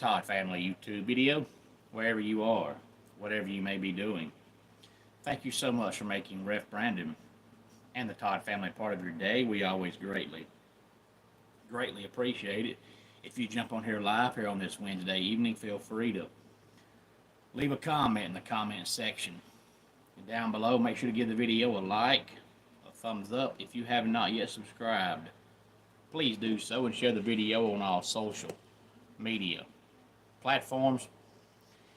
Todd Family YouTube video, wherever you are, whatever you may be doing. Thank you so much for making Ref Brandon and the Todd Family part of your day. We always greatly appreciate it. If you jump on here live here on this Wednesday evening, feel free to leave a comment in the comment section. And down below, make sure to give the video a like, a thumbs up. If you have not yet subscribed, please do so and share the video on all social media platforms.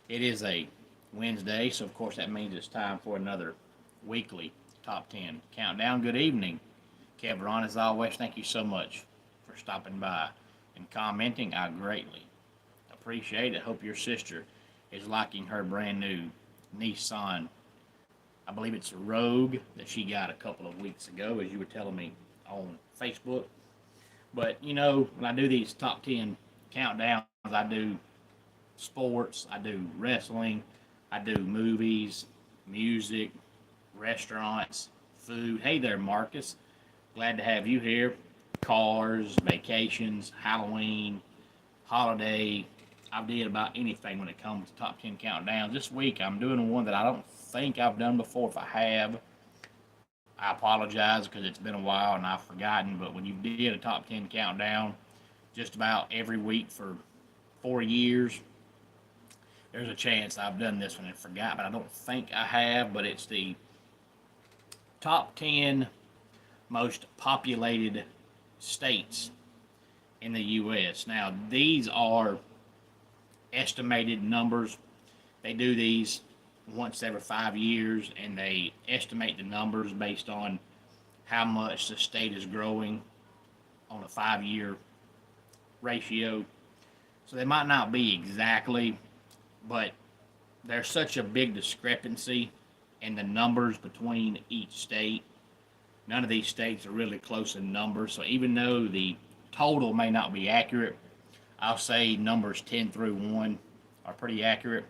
It is a Wednesday, so of course that means it's time for another weekly top 10 countdown. Good evening, Kevron. As always, thank you so much for stopping by and commenting. I greatly appreciate it. Hope your sister is liking her brand new Nissan. I believe it's a Rogue that she got a couple of weeks ago, as you were telling me on Facebook. But you know, when I do these top 10 countdowns, I do sports, I do wrestling, I do movies, music, restaurants, food. Hey there, Marcus. Glad to have you here. Cars, vacations, Halloween, holiday. I did about anything when it comes to top 10 countdowns. This week I'm doing one that I don't think I've done before. If I have, I apologize because it's been a while and I've forgotten. But when you did a top 10 countdown just about every week for 4 years, there's a chance I've done this one and forgot, but I don't think I have. But it's the top 10 most populated states in the U.S. Now, these are estimated numbers. They do these once every 5 years, and they estimate the numbers based on how much the state is growing on a 5-year ratio. So they might not be exactly, but there's such a big discrepancy in the numbers between each state. None of these states are really close in numbers, so even though the total may not be accurate, I'll say numbers 10 through 1 are pretty accurate.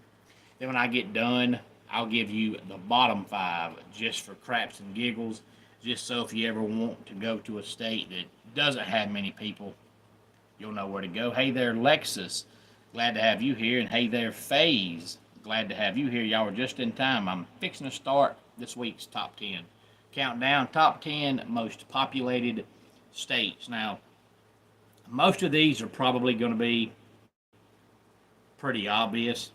Then when I get done, I'll give you the bottom 5 just for craps and giggles, just so if you ever want to go to a state that doesn't have many people, you'll know where to go. Hey there, Lexus. Glad to have you here. And hey there, FaZe. Glad to have you here. Y'all are just in time. I'm fixing to start this week's top 10 countdown. Top 10 most populated states. Now, most of these are probably going to be pretty obvious.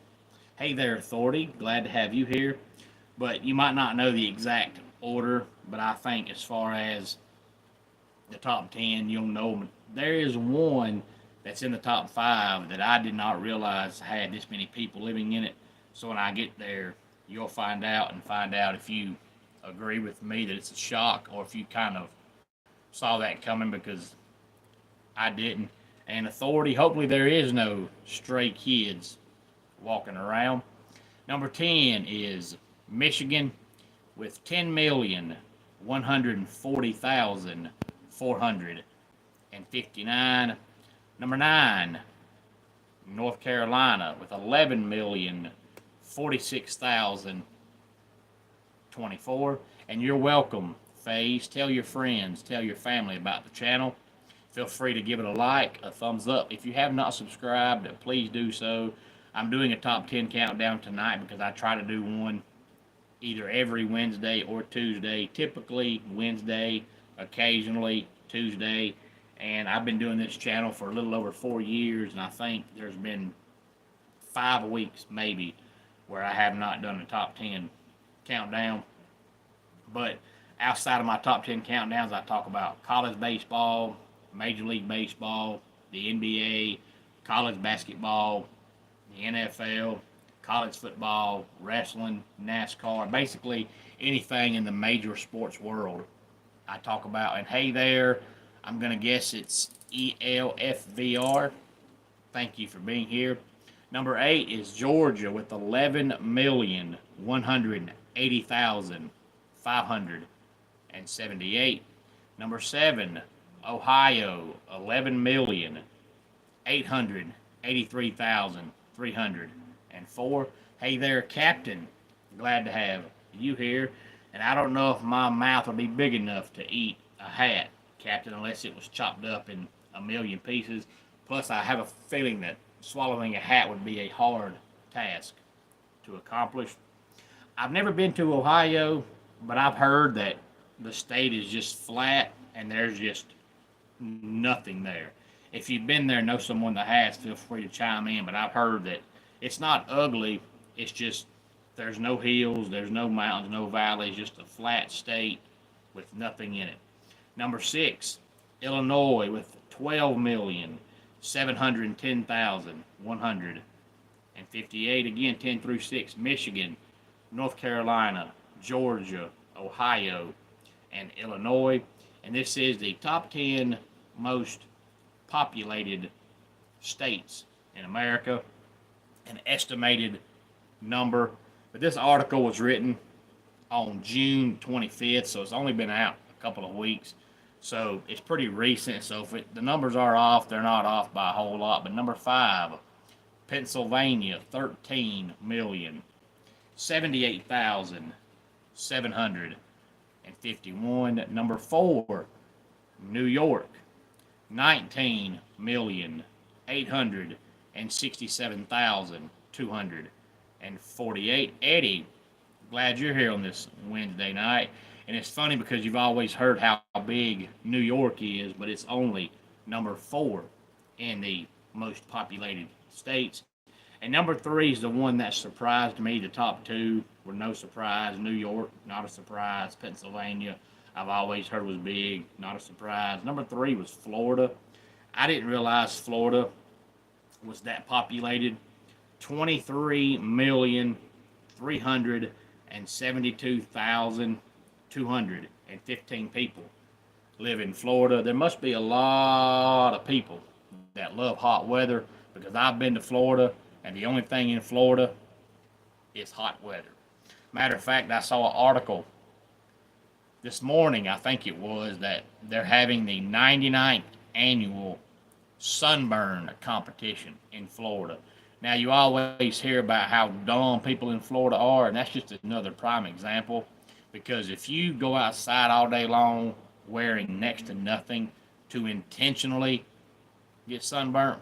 Hey there, Authority. Glad to have you here. But you might not know the exact order, but I think as far as the top 10, you'll know them. There is one that's in the top 5 that I did not realize had this many people living in it. So when I get there, you'll find out if you agree with me that it's a shock or if you kind of saw that coming, because I didn't. And Authority, hopefully there is no stray kids walking around. Number 10 is Michigan with 10,140,459. Number 9, North Carolina with 11,046,024. And you're welcome, FaZe. Tell your friends, tell your family about the channel. Feel free to give it a like, a thumbs up. If you have not subscribed, please do so. I'm doing a top 10 countdown tonight because I try to do one either every Wednesday or Tuesday. Typically Wednesday, occasionally Tuesday. And I've been doing this channel for a little over 4 years, and I think there's been 5 weeks maybe where I have not done a top 10 countdown. But outside of my top 10 countdowns, I talk about college baseball, Major League Baseball, the NBA, college basketball, the NFL, college football, wrestling, NASCAR, basically anything in the major sports world I talk about. And hey there, I'm going to guess it's ELFVR. Thank you for being here. Number 8 is Georgia with 11,180,578. Number 7, Ohio, 11,883,304. Hey there, Captain. Glad to have you here. And I don't know if my mouth will be big enough to eat a hat, Captain, unless it was chopped up in a million pieces. Plus, I have a feeling that swallowing a hat would be a hard task to accomplish. I've never been to Ohio, but I've heard that the state is just flat and there's just nothing there. If you've been there, know someone that has, feel free to chime in. But I've heard that it's not ugly. It's just there's no hills, there's no mountains, no valleys, just a flat state with nothing in it. Number 6, Illinois with 12,710,158. Again, 10 through 6. Michigan, North Carolina, Georgia, Ohio, and Illinois. And this is the top 10 most populated states in America, an estimated number. But this article was written on June 25th, so it's only been out a couple of weeks. So it's pretty recent. So if the numbers are off, they're not off by a whole lot. But number 5, Pennsylvania, 13,078,751. Number 4, New York, 19,867,248. Eddie, glad you're here on this Wednesday night. And it's funny because you've always heard how big New York is, but it's only number 4 in the most populated states. And number 3 is the one that surprised me. The top 2 were no surprise. New York, not a surprise. Pennsylvania, I've always heard was big, not a surprise. Number 3 was Florida. I didn't realize Florida was that populated. 23,372,215 people live in Florida. There must be a lot of people that love hot weather, because I've been to Florida, and the only thing in Florida is hot weather. Matter of fact, I saw an article this morning, I think it was, that they're having the 99th annual sunburn competition in Florida. Now, you always hear about how dumb people in Florida are, and that's just another prime example. Because if you go outside all day long wearing next to nothing to intentionally get sunburned,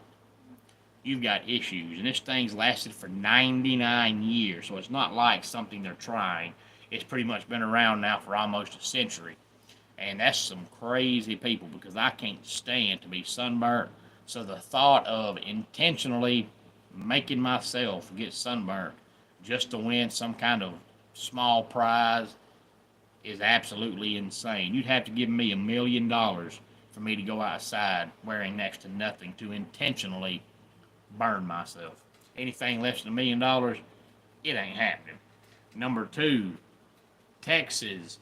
you've got issues. And this thing's lasted for 99 years, so it's not like something they're trying. It's pretty much been around now for almost a century. And that's some crazy people, because I can't stand to be sunburnt. So the thought of intentionally making myself get sunburnt just to win some kind of small prize is absolutely insane. You'd have to give me $1 million for me to go outside wearing next to nothing to intentionally burn myself. Anything less than $1 million, it ain't happening. Number 2, Texas,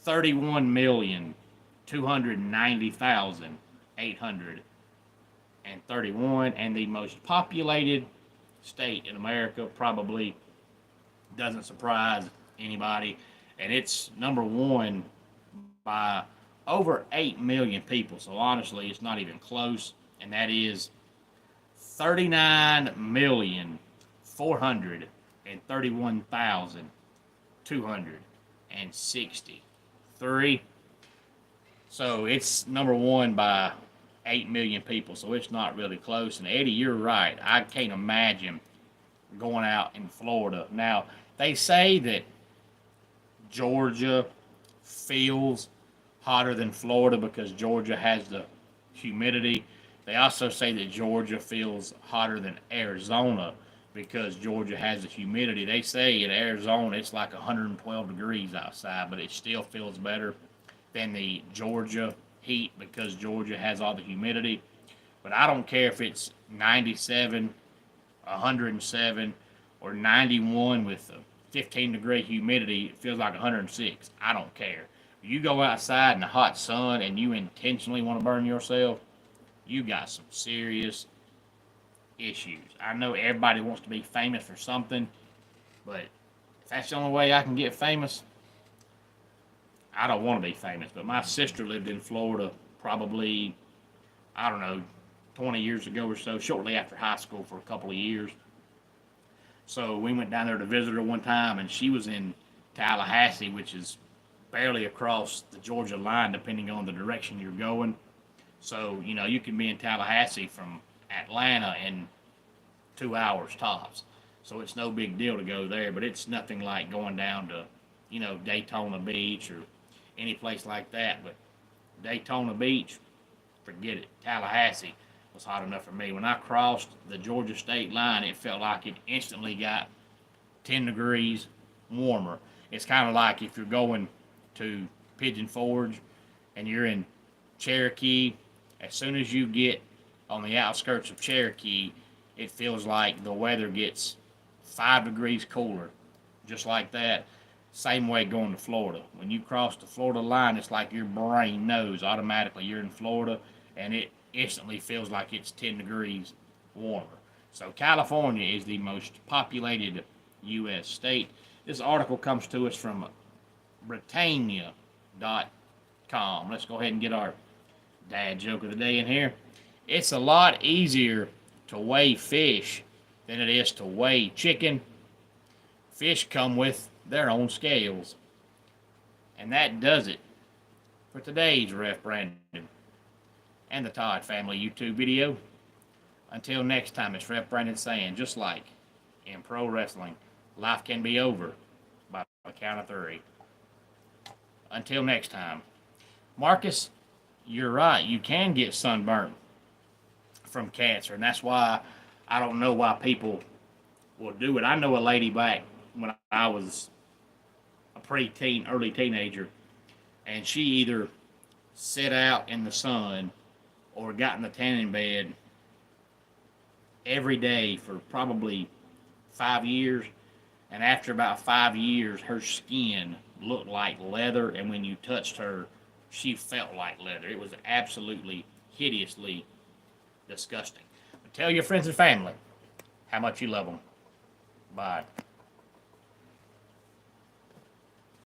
31,290,831, and the most populated state in America, probably doesn't surprise anybody, and it's number 1 by over 8 million people. So honestly, it's not even close, and that is 39,431,263. So it's number 1 by 8 million people, so it's not really close. And Eddie, you're right. I can't imagine going out in Florida. Now, they say that Georgia feels hotter than Florida because Georgia has the humidity. They also say that Georgia feels hotter than Arizona because Georgia has the humidity. They say in Arizona it's like 112 degrees outside, but it still feels better than the Georgia heat because Georgia has all the humidity. But I don't care if it's 97, 107, or 91 with a 15-degree humidity. It feels like 106. I don't care. You go outside in the hot sun and you intentionally want to burn yourself, you got some serious issues. I know everybody wants to be famous for something, but if that's the only way I can get famous, I don't want to be famous. But my sister lived in Florida probably, I don't know, 20 years ago or so, shortly after high school for a couple of years. So we went down there to visit her one time, and she was in Tallahassee, which is barely across the Georgia line, depending on the direction you're going. So, you know, you can be in Tallahassee from Atlanta in 2 hours tops. So it's no big deal to go there, but it's nothing like going down to, Daytona Beach or any place like that. But Daytona Beach, forget it. Tallahassee was hot enough for me. When I crossed the Georgia state line, it felt like it instantly got 10 degrees warmer. It's kind of like if you're going to Pigeon Forge and you're in Cherokee, as soon as you get on the outskirts of Cherokee, it feels like the weather gets 5 degrees cooler, just like that. Same way going to Florida. When you cross the Florida line, it's like your brain knows automatically you're in Florida, and it instantly feels like it's 10 degrees warmer. So California is the most populated U.S. state. This article comes to us from Britannia.com. Let's go ahead and get our dad joke of the day in here. It's a lot easier to weigh fish than it is to weigh chicken. Fish come with their own scales. And that does it for today's Ref Brandon and the Todd Family YouTube video. Until next time, it's Ref Brandon saying, just like in pro wrestling, life can be over by the count of 3. Until next time. Marcus, you're right. You can get sunburnt from cancer, and that's why I don't know why people will do it. I know a lady back when I was a preteen, early teenager, and she either sat out in the sun or got in the tanning bed every day for probably 5 years, and after about 5 years, her skin looked like leather, and when you touched her, she felt like leather. It was absolutely hideously disgusting. But tell your friends and family how much you love them. Bye.